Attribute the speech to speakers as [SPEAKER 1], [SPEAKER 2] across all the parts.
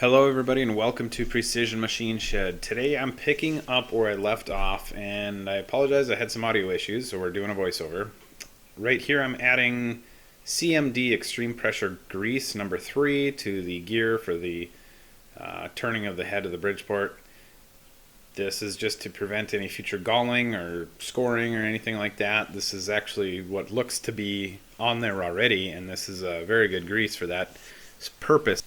[SPEAKER 1] Hello everybody and welcome to Precision Machine Shed. Today I'm picking up where I left off, and I apologize, I had some audio issues, so we're doing a voiceover. Right here I'm adding CMD extreme pressure grease number 3 to the gear for the turning of the head of the Bridgeport. This is just to prevent any future galling or scoring or anything like that. This is actually what looks to be on there already, and this is a very good grease for that purpose.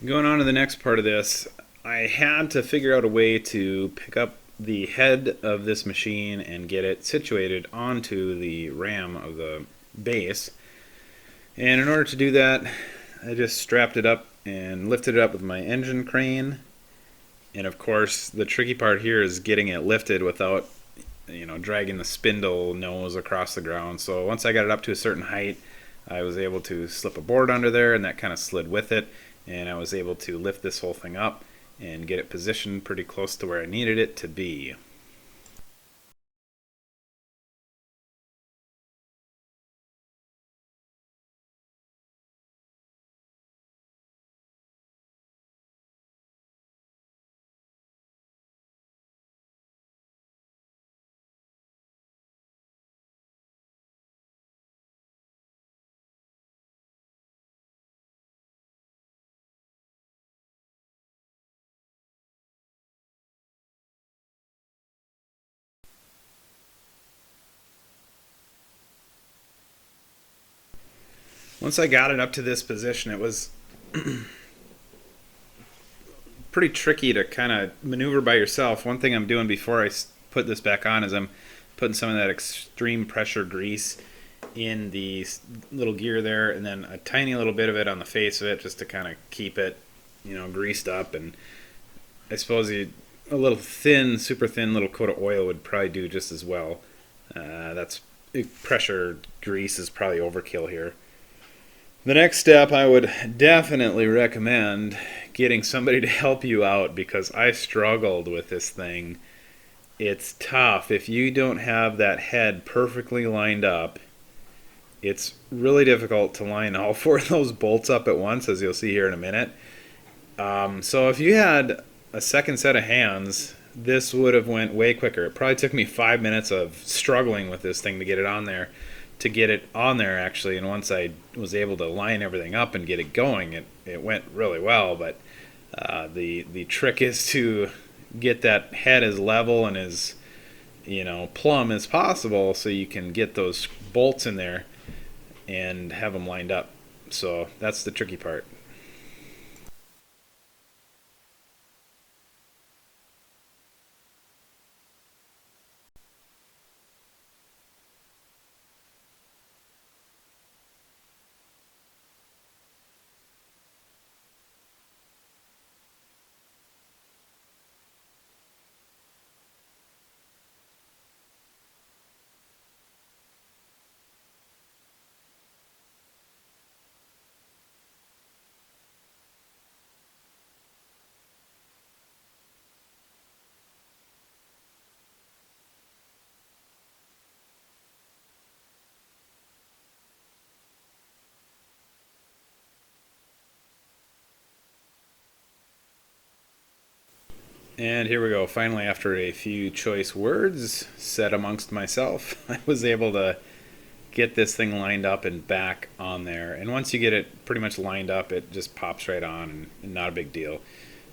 [SPEAKER 1] Going on to the next part of this, I had to figure out a way to pick up the head of this machine and get it situated onto the ram of the base. And in order to do that, I just strapped it up and lifted it up with my engine crane. And of course, the tricky part here is getting it lifted without, dragging the spindle nose across the ground. So once I got it up to a certain height, I was able to slip a board under there, and that kind of slid with it. And I was able to lift this whole thing up and get it positioned pretty close to where I needed it to be. Once I got it up to this position, it was pretty tricky to kind of maneuver by yourself. One thing I'm doing before I put this back on is I'm putting some of that extreme pressure grease in the little gear there, and then a tiny little bit of it on the face of it just to kind of keep it, greased up. And I suppose a little thin, super thin little coat of oil would probably do just as well. That's pressure grease is probably overkill here. The next step, I would definitely recommend getting somebody to help you out, because I struggled with this thing. It's tough. If you don't have that head perfectly lined up, it's really difficult to line all 4 of those bolts up at once, as you'll see here in a minute. So if you had a second set of hands, this would have went way quicker. It probably took me 5 minutes of struggling with this thing to get it on there. Actually, and once I was able to line everything up and get it going, it went really well. But the trick is to get that head as level and as plumb as possible, so you can get those bolts in there and have them lined up. So that's the tricky part. And here we go. Finally, after a few choice words said amongst myself, I was able to get this thing lined up and back on there. And once you get it pretty much lined up, it just pops right on, and not a big deal.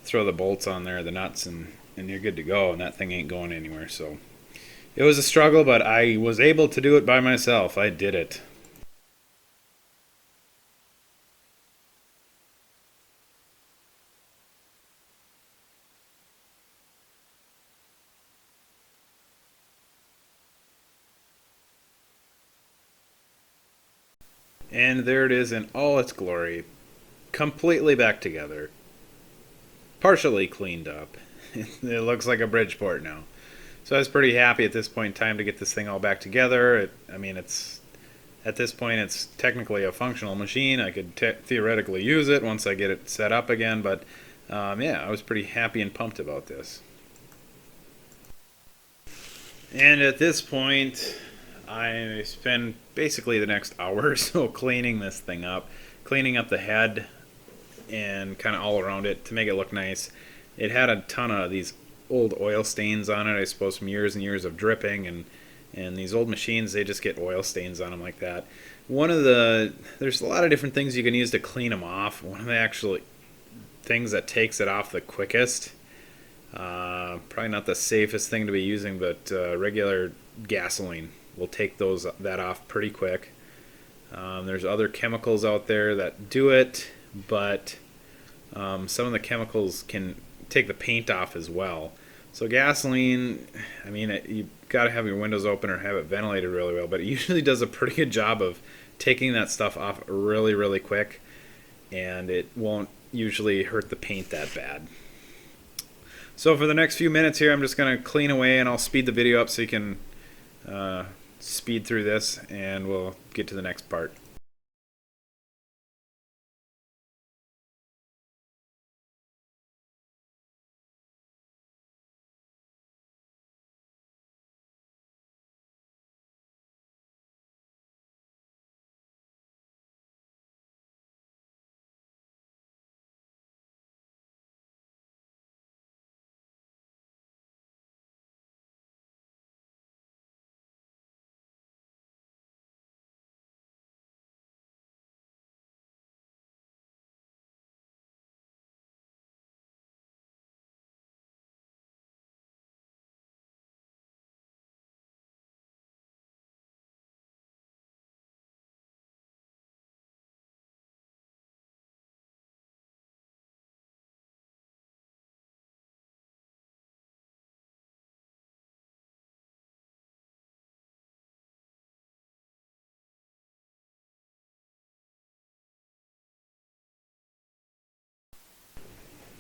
[SPEAKER 1] Throw the bolts on there, the nuts, and you're good to go, and that thing ain't going anywhere. So it was a struggle, but I was able to do it by myself. I did it. And there it is in all its glory, completely back together, partially cleaned up. It looks like a Bridgeport now. So I was pretty happy at this point in time to get this thing all back together. It's at this point it's technically a functional machine. I could theoretically use it once I get it set up again, but yeah, I was pretty happy and pumped about this. And at this point, I spend basically the next hour or so cleaning this thing up, cleaning up the head and kind of all around it to make it look nice. It had a ton of these old oil stains on it, I suppose from years and years of dripping, and these old machines, they just get oil stains on them like that. There's a lot of different things you can use to clean them off. One of the actual things that takes it off the quickest, probably not the safest thing to be using, but regular gasoline will take that off pretty quick. There's other chemicals out there that do it, but some of the chemicals can take the paint off as well. So gasoline, I mean, you got to have your windows open or have it ventilated really well, but it usually does a pretty good job of taking that stuff off really, really quick, and it won't usually hurt the paint that bad. So for the next few minutes here, I'm just going to clean away, and I'll speed the video up so you can speed through this, and we'll get to the next part.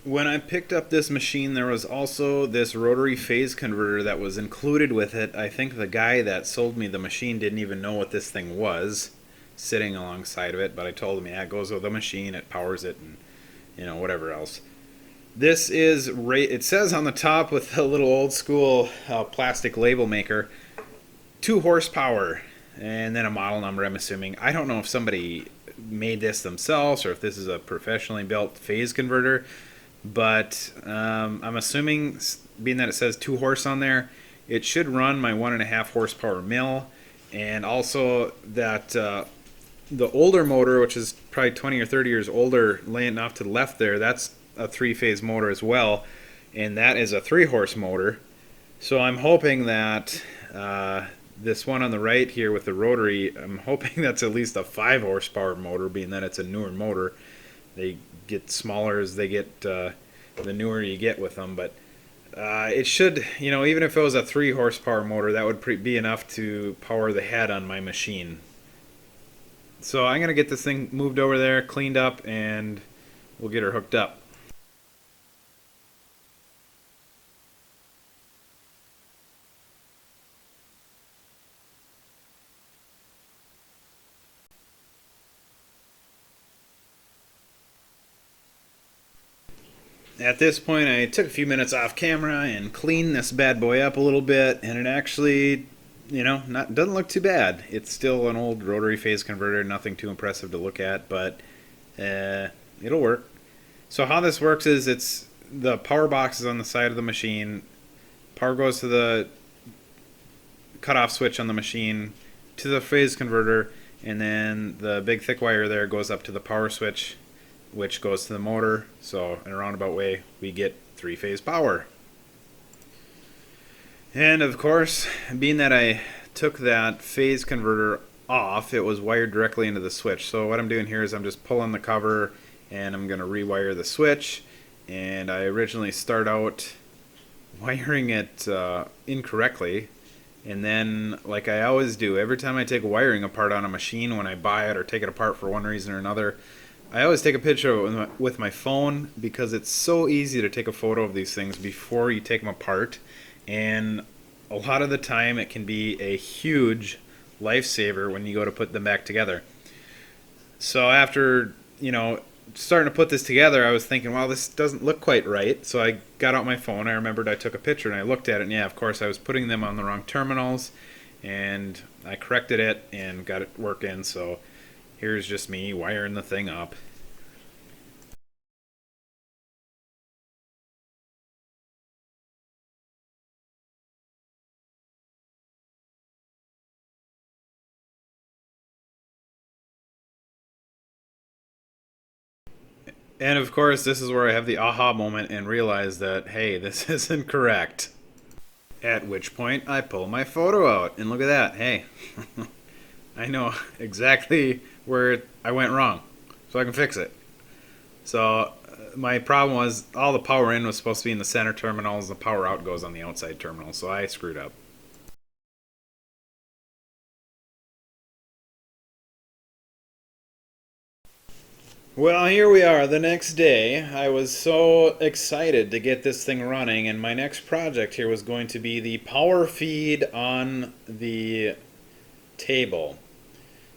[SPEAKER 1] When I picked up this machine, there was also this rotary phase converter that was included with it. I think the guy that sold me the machine didn't even know what this thing was sitting alongside of it, but I told him, yeah, it goes with the machine, it powers it, and whatever else. This is, it says on the top with a little old school plastic label maker, 2 horsepower, and then a model number, I'm assuming. I don't know if somebody made this themselves or if this is a professionally built phase converter, but I'm assuming, being that it says 2 horse on there, it should run my 1.5 horsepower mill, and also that the older motor, which is probably 20 or 30 years older, laying off to the left there, that's a 3-phase motor as well, and that is a 3-horse motor. So I'm hoping that this one on the right here with the rotary, I'm hoping that's at least a 5 horsepower motor, being that it's a newer motor. They get smaller as they get, the newer you get with them, but it should, even if it was a 3 horsepower motor, that would be enough to power the head on my machine. So I'm going to get this thing moved over there, cleaned up, and we'll get her hooked up. At this point, I took a few minutes off camera and cleaned this bad boy up a little bit, and it actually, doesn't look too bad. It's still an old rotary phase converter, nothing too impressive to look at, but it'll work. So how this works is it's the power box is on the side of the machine. Power goes to the cutoff switch on the machine, to the phase converter, and then the big thick wire there goes up to the power switch, which goes to the motor. So in a roundabout way, we get 3-phase power. And of course, being that I took that phase converter off, it was wired directly into the switch. So what I'm doing here is I'm just pulling the cover and I'm going to rewire the switch. And I originally start out wiring it incorrectly, and then, like I always do, every time I take wiring apart on a machine when I buy it or take it apart for one reason or another, I always take a picture of it with my phone, because it's so easy to take a photo of these things before you take them apart, and a lot of the time it can be a huge lifesaver when you go to put them back together. So after, starting to put this together, I was thinking, well, this doesn't look quite right. So I got out my phone, I remembered I took a picture, and I looked at it, and yeah, of course I was putting them on the wrong terminals, and I corrected it and got it working. So here's just me wiring the thing up. And of course, this is where I have the aha moment and realize that, hey, this isn't correct. At which point, I pull my photo out, and look at that. Hey, I know exactly where I went wrong, so I can fix it. So my problem was all the power in was supposed to be in the center terminals, the power out goes on the outside terminal, so I screwed up. Well, here we are the next day. I was so excited to get this thing running, and my next project here was going to be the power feed on the table.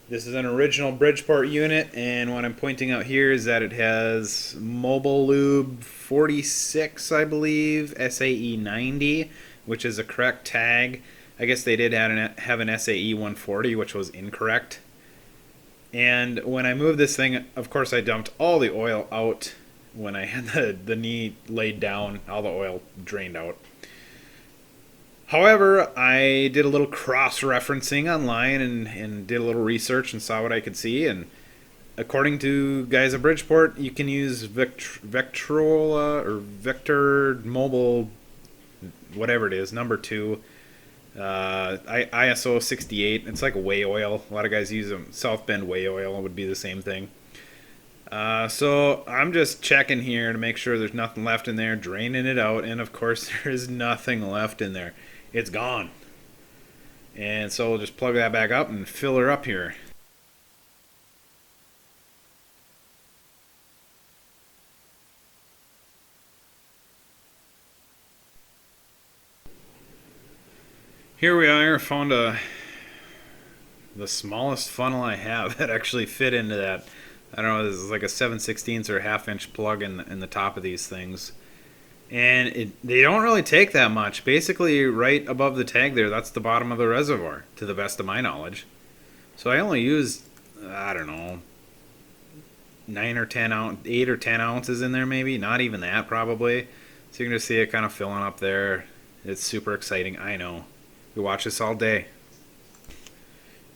[SPEAKER 1] This is an original Bridgeport unit, and what I'm pointing out here is that it has Mobile Lube 46, I believe, SAE 90, which is a correct tag. I guess they did have an SAE 140, which was incorrect. And when I moved this thing, of course, I dumped all the oil out when I had the knee laid down. All the oil drained out. However, I did a little cross-referencing online and did a little research and saw what I could see. And according to guys at Bridgeport, you can use Vectrola or Vector Mobile, whatever it is, number 2. ISO 68. It's like whey oil. A lot of guys use them. South Bend whey oil would be the same thing. So I'm just checking here to make sure there's nothing left in there, draining it out, and of course there is nothing left in there. It's gone. And so we'll just plug that back up and fill her up here. Here we are, found the smallest funnel I have that actually fit into that. I don't know, this is like a 7/16 or a half-inch plug in the top of these things. And they don't really take that much. Basically, right above the tag there, that's the bottom of the reservoir, to the best of my knowledge. So I only used, I don't know, 8 or 10 ounces in there maybe. Not even that, probably. So you can just see it kind of filling up there. It's super exciting, I know. We watch this all day.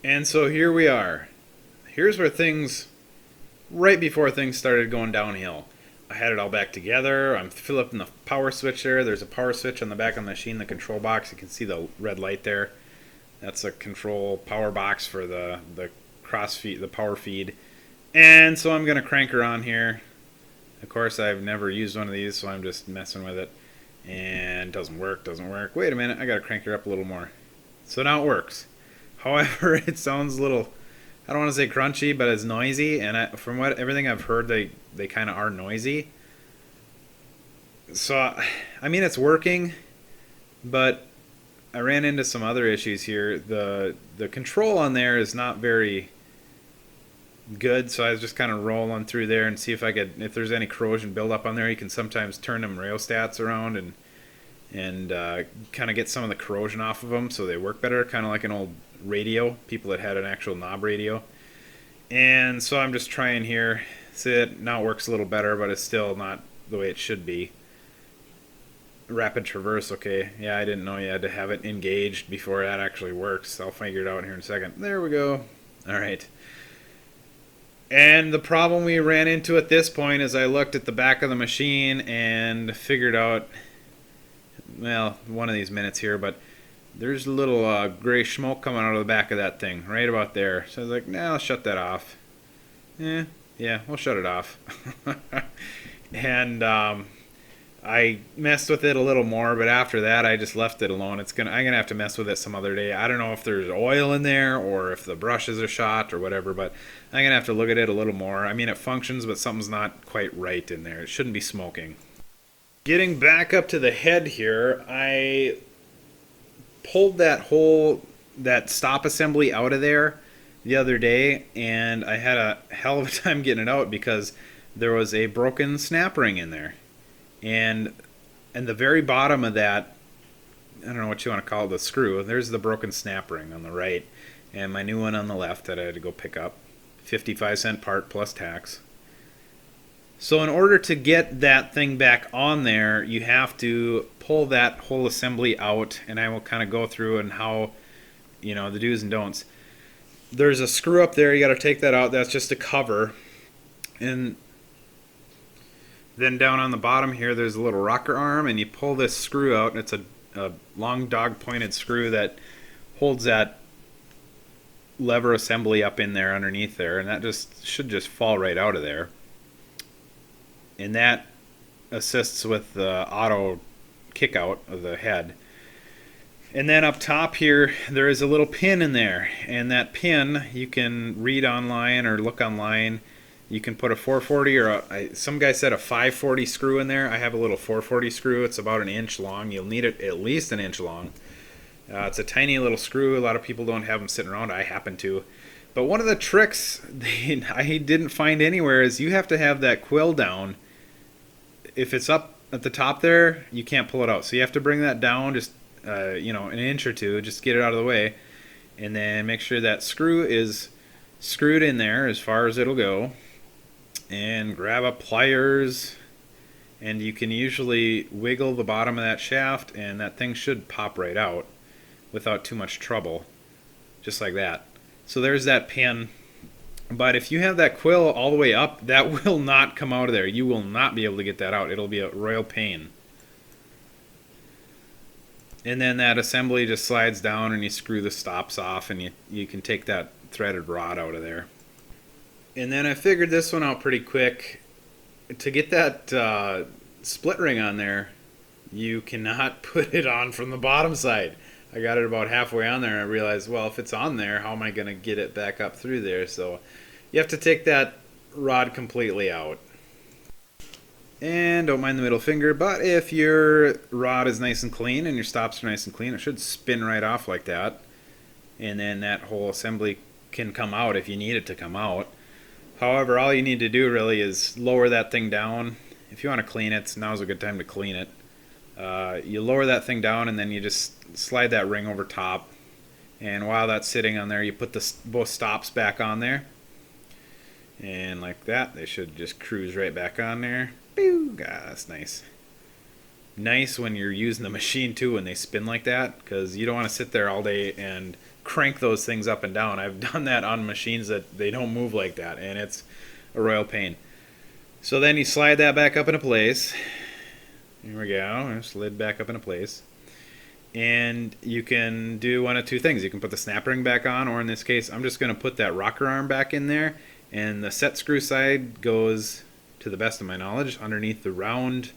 [SPEAKER 1] And so here we are. Here's where things, right before things started going downhill. I had it all back together. I'm flipping the power switch there. There's a power switch on the back of the machine, the control box. You can see the red light there. That's a control power box for the cross feed, the power feed. And so I'm going to crank her on here. Of course, I've never used one of these, so I'm just messing with it. And doesn't work. Wait a minute, I gotta crank her up a little more. So now it works. However, it sounds a little, I don't want to say crunchy, but it's noisy. And from everything I've heard, they kind of are noisy. So, I mean, it's working, but I ran into some other issues here. The control on there is not very good, so I was just kind of rolling through there and see if there's any corrosion buildup on there. You can sometimes turn them rheostats around and kind of get some of the corrosion off of them so they work better, kind of like an old radio, people that had an actual knob radio. And so I'm just trying here. See, it now works a little better, but it's still not the way it should be. Rapid traverse, okay. Yeah, I didn't know you had to have it engaged before that actually works. I'll figure it out here in a second. There we go. All right. And the problem we ran into at this point is I looked at the back of the machine and figured out, well, one of these minutes here, but there's a little gray smoke coming out of the back of that thing, right about there. So I was like, nah, I'll shut that off. Yeah, we'll shut it off. And I messed with it a little more, but after that I just left it alone. I'm gonna have to mess with it some other day. I don't know if there's oil in there or if the brushes are shot or whatever, but I'm gonna have to look at it a little more. I mean, it functions, but something's not quite right in there. It shouldn't be smoking. Getting back up to the head here, I pulled that stop assembly out of there the other day, and I had a hell of a time getting it out because there was a broken snap ring in there. And the very bottom of that, I don't know what you want to call it, the screw, there's the broken snap ring on the right, and my new one on the left that I had to go pick up. 55-cent part plus tax. So in order to get that thing back on there, you have to pull that whole assembly out, and I will kind of go through and how, the do's and don'ts. There's a screw up there, you got to take that out. That's just a cover. And Then down on the bottom here, there's a little rocker arm, and you pull this screw out, and it's a long dog pointed screw that holds that lever assembly up in there underneath there, and that just should just fall right out of there. And that assists with the auto kick out of the head. And then up top here, there is a little pin in there, and that pin you can read online or look online. You can put a 440 or some guy said a 540 screw in there. I have a little 440 screw. It's about an inch long. You'll need it at least an inch long. It's a tiny little screw. A lot of people don't have them sitting around. I happen to. But one of the tricks I didn't find anywhere is you have to have that quill down. If it's up at the top there, you can't pull it out. So you have to bring that down just an inch or two, just get it out of the way, and then make sure that screw is screwed in there as far as it'll go. And grab up pliers, and you can usually wiggle the bottom of that shaft, and that thing should pop right out without too much trouble, just like that. So there's that pin. But if you have that quill all the way up, that will not come out of there. You will not be able to get that out. It'll be a royal pain. And then that assembly just slides down, and you screw the stops off, and you can take that threaded rod out of there. And then I figured this one out pretty quick. To get that split ring on there, you cannot put it on from the bottom side. I got it about halfway on there, and I realized, well, if it's on there, how am I going to get it back up through there? So you have to take that rod completely out. And don't mind the middle finger, but if your rod is nice and clean and your stops are nice and clean, it should spin right off like that. And then that whole assembly can come out if you need it to come out. However, all you need to do really is lower that thing down. If you want to clean it, now's a good time to clean it. You lower that thing down, and then you just slide that ring over top. And while that's sitting on there, you put both stops back on there. And like that, they should just cruise right back on there. Pew! God, that's nice. Nice when you're using the machine too when they spin like that, because you don't want to sit there all day and crank those things up and down. I've done that on machines that they don't move like that, and it's a royal pain. So then you slide that back up into place. Here we go. Slid back up into place. And you can do one of two things. You can put the snap ring back on, or in this case, I'm just going to put that rocker arm back in there, and the set screw side goes, to the best of my knowledge, underneath the round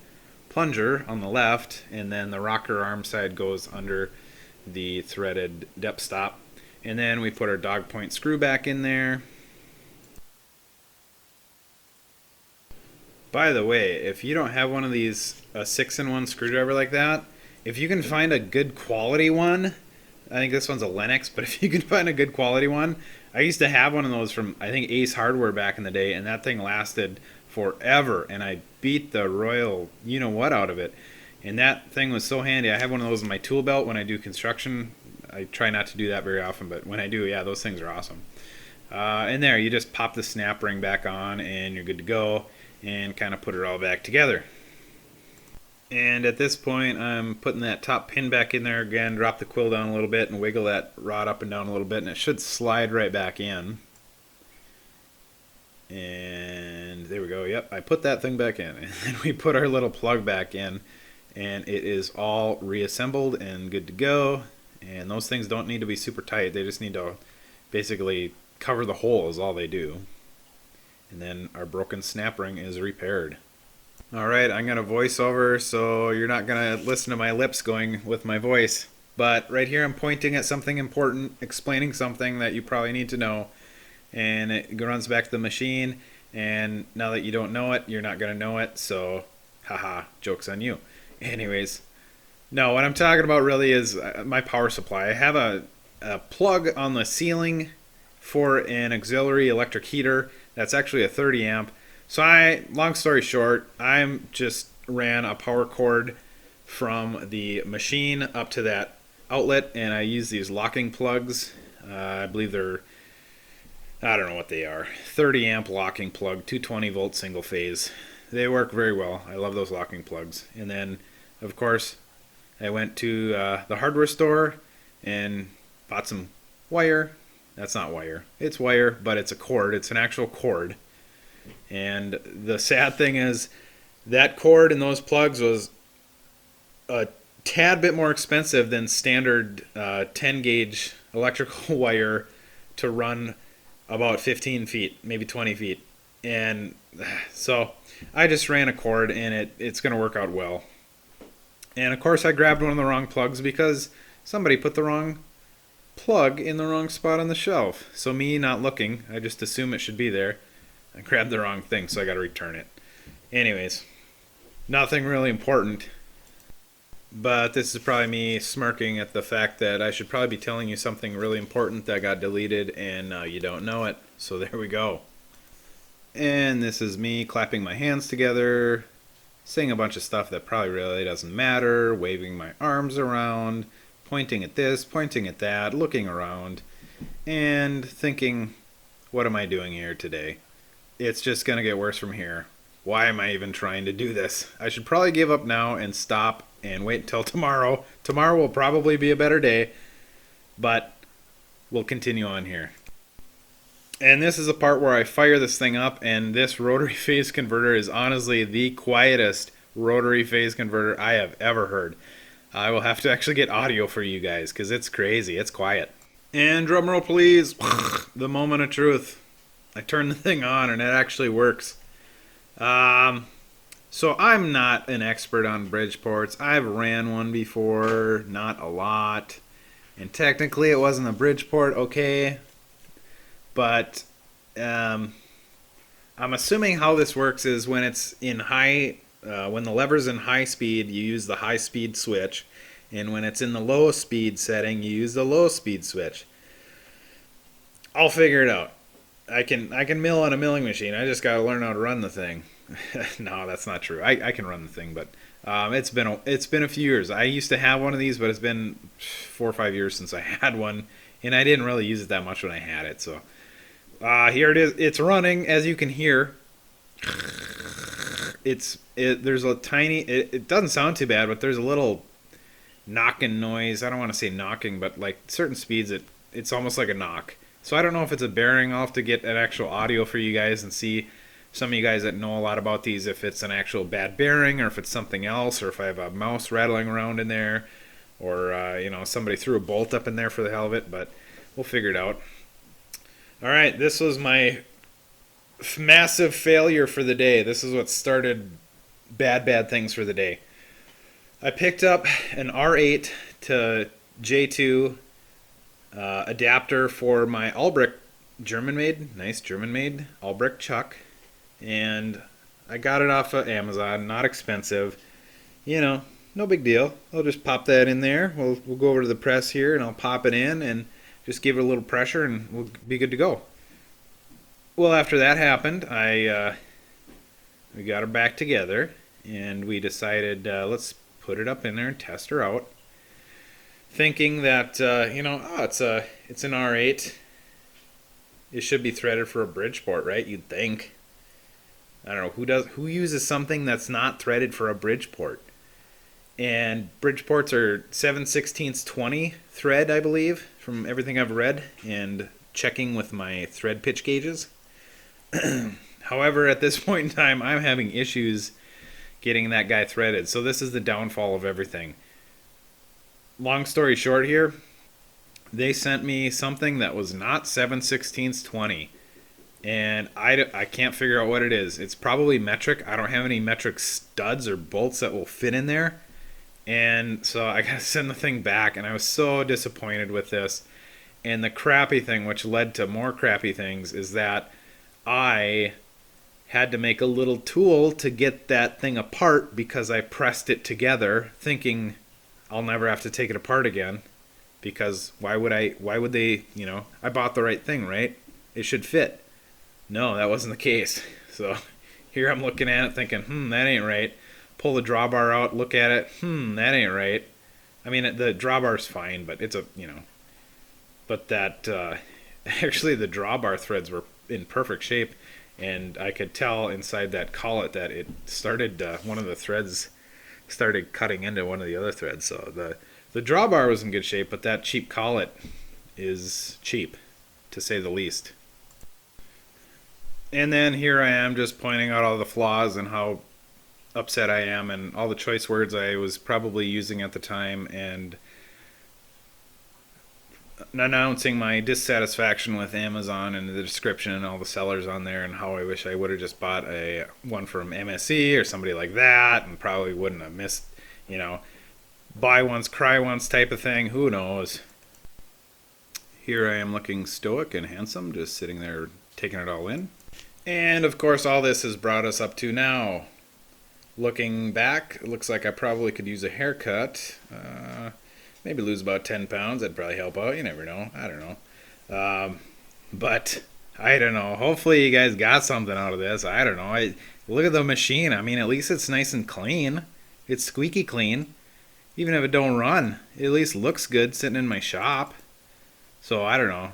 [SPEAKER 1] plunger on the left, and then the rocker arm side goes under the threaded depth stop. And then we put our dog point screw back in there. By the way, if you don't have one of these, a 6-in-1 screwdriver like that, if you can find a good quality one, I think this one's a Lennox, but if you can find a good quality one, I used to have one of those from, I think, Ace Hardware back in the day, and that thing lasted forever, and I beat the royal you-know-what out of it. And that thing was so handy. I have one of those in my tool belt when I do construction. I try not to do that very often, but when I do, yeah, those things are awesome. And there, you just pop the snap ring back on, and you're good to go, and kind of put it all back together. And at this point, I'm putting that top pin back in there again, drop the quill down a little bit, and wiggle that rod up and down a little bit, and it should slide right back in. And there we go. Yep, I put that thing back in. And then we put our little plug back in, and it is all reassembled and good to go. And those things don't need to be super tight. They just need to basically cover the hole is all they do. And then our broken snap ring is repaired. Alright, I'm going to voice over, so you're not going to listen to my lips going with my voice. But right here I'm pointing at something important, explaining something that you probably need to know. And it runs back to the machine, and now that you don't know it, you're not going to know it, so haha, joke's on you. Anyways, no, what I'm talking about really is my power supply. I have a plug on the ceiling for an auxiliary electric heater that's actually a 30 amp. So long story short, I just ran a power cord from the machine up to that outlet, and I use these locking plugs. I believe they're, I don't know what they are, 30 amp locking plug, 220 volt single phase. They work very well. I love those locking plugs. And then, of course, I went to the hardware store and bought some wire. That's not wire. It's wire, but it's a cord. It's an actual cord. And the sad thing is, That cord and those plugs was a tad bit more expensive than standard 10 gauge electrical wire to run about 15 feet, maybe 20 feet. And so I just ran a cord and it's going to work out well. And of course, I grabbed one of the wrong plugs because somebody put the wrong plug in the wrong spot on the shelf. So, me not looking, I just assume it should be there. I grabbed the wrong thing, so I got to return it. Anyways, nothing really important. But this is probably me smirking at the fact that I should probably be telling you something really important that got deleted and you don't know it. So there we go. And this is me clapping my hands together, saying a bunch of stuff that probably really doesn't matter, waving my arms around, pointing at this, pointing at that, looking around, and thinking, what am I doing here today? It's just going to get worse from here. Why am I even trying to do this? I should probably give up now and stop and wait until tomorrow. Tomorrow will probably be a better day, but we'll continue on here. And this is the part where I fire this thing up, and this rotary phase converter is honestly the quietest rotary phase converter I have ever heard. I will have to actually get audio for you guys because it's crazy. It's quiet. And drum roll, please. The moment of truth. I turn the thing on and it actually works. So I'm not an expert on Bridgeports. I've ran one before, not a lot. And technically it wasn't a Bridgeport, okay. But I'm assuming how this works is when it's in high, when the lever's in high speed, you use the high speed switch. And when it's in the low speed setting, you use the low speed switch. I'll figure it out. I can mill on a milling machine. I just gotta learn how to run the thing. No, that's not true. I can run the thing, but it's been a few years. I used to have one of these, but it's been 4 or 5 years since I had one, and I didn't really use it that much when I had it. So here it is. It's running, as you can hear. There's a tiny. It doesn't sound too bad, but there's a little knocking noise. I don't want to say knocking, but like certain speeds, it's almost like a knock. So I don't know if it's a bearing. I'll have to get an actual audio for you guys and see some of you guys that know a lot about these, if it's an actual bad bearing or if it's something else, or if I have a mouse rattling around in there, or somebody threw a bolt up in there for the hell of it, but we'll figure it out. All right, this was my massive failure for the day. This is what started bad things for the day. I picked up an R8 to J2 adapter for my Albrecht German-made, nice German-made Albrecht chuck, and I got it off of Amazon, not expensive, no big deal. I'll just pop that in there. We'll go over to the press here, and I'll pop it in and just give it a little pressure, and we'll be good to go. Well, after that happened, we got her back together, and we decided let's put it up in there and test her out. Thinking that it's an R8. It should be threaded for a Bridgeport, right? You'd think. I don't know who uses something that's not threaded for a Bridgeport. And Bridgeports are 7/16 20 thread, I believe, from everything I've read and checking with my thread pitch gauges. However, at this point in time, I'm having issues getting that guy threaded. So this is the downfall of everything. Long story short here, they sent me something that was not 7/16 20. And I can't figure out what it is. It's probably metric. I don't have any metric studs or bolts that will fit in there. And so I got to send the thing back, and I was so disappointed with this. And the crappy thing, which led to more crappy things, is that I had to make a little tool to get that thing apart because I pressed it together thinking I'll never have to take it apart again, because why would they, I bought the right thing, right? It should fit. No, that wasn't the case. So here I'm looking at it thinking, that ain't right. Pull the drawbar out, look at it, that ain't right. I mean, the drawbar's fine, but it's but that, actually the drawbar threads were in perfect shape, and I could tell inside that collet that it started, one of the threads started cutting into one of the other threads. So the drawbar was in good shape, but that cheap collet is cheap, to say the least. And then here I am just pointing out all the flaws and how upset I am and all the choice words I was probably using at the time, and announcing my dissatisfaction with Amazon and the description and all the sellers on there, and how I wish I would have just bought one from MSE or somebody like that, and probably wouldn't have missed, buy once, cry once type of thing. Who knows? Here I am looking stoic and handsome, just sitting there taking it all in. And of course, all this has brought us up to now. Looking back, it looks like I probably could use a haircut. Maybe lose about 10 pounds. That'd probably help out. You never know. I don't know. But I don't know. Hopefully you guys got something out of this. I don't know. Look at the machine. I mean, at least it's nice and clean. It's squeaky clean. Even if it don't run, it at least looks good sitting in my shop. So I don't know.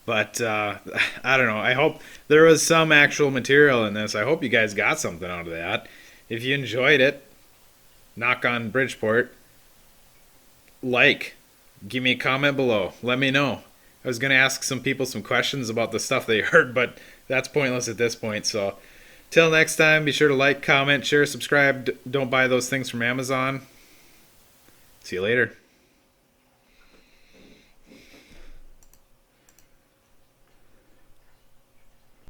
[SPEAKER 1] But I don't know. I hope there was some actual material in this. I hope you guys got something out of that. If you enjoyed it, knock on Bridgeport. Give me a comment below. Let me know. I was going to ask some people some questions about the stuff they heard, but that's pointless at this point. So till next time, be sure to like, comment, share, subscribe. Don't buy those things from Amazon. See you later.